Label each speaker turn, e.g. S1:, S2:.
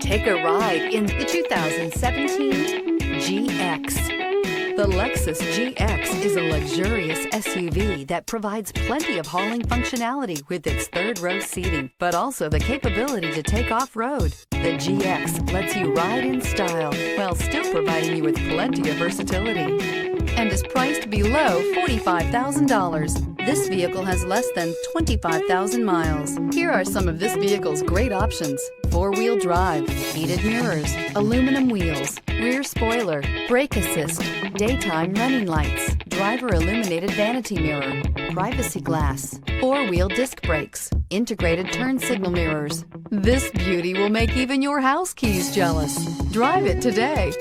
S1: Take a ride in the 2017 GX. The Lexus GX is a luxurious SUV that provides plenty of hauling functionality with its third-row seating, but also the capability to take off-road. The GX lets you ride in style while still providing you with plenty of versatility and is priced below $45,000. This vehicle has less than 25,000 miles. Here are some of this vehicle's great options: four-wheel drive, heated mirrors, aluminum wheels, rear spoiler, brake assist, daytime running lights, driver illuminated vanity mirror, privacy glass, four-wheel disc brakes, integrated turn signal mirrors. This beauty will make even your house keys jealous. Drive it today.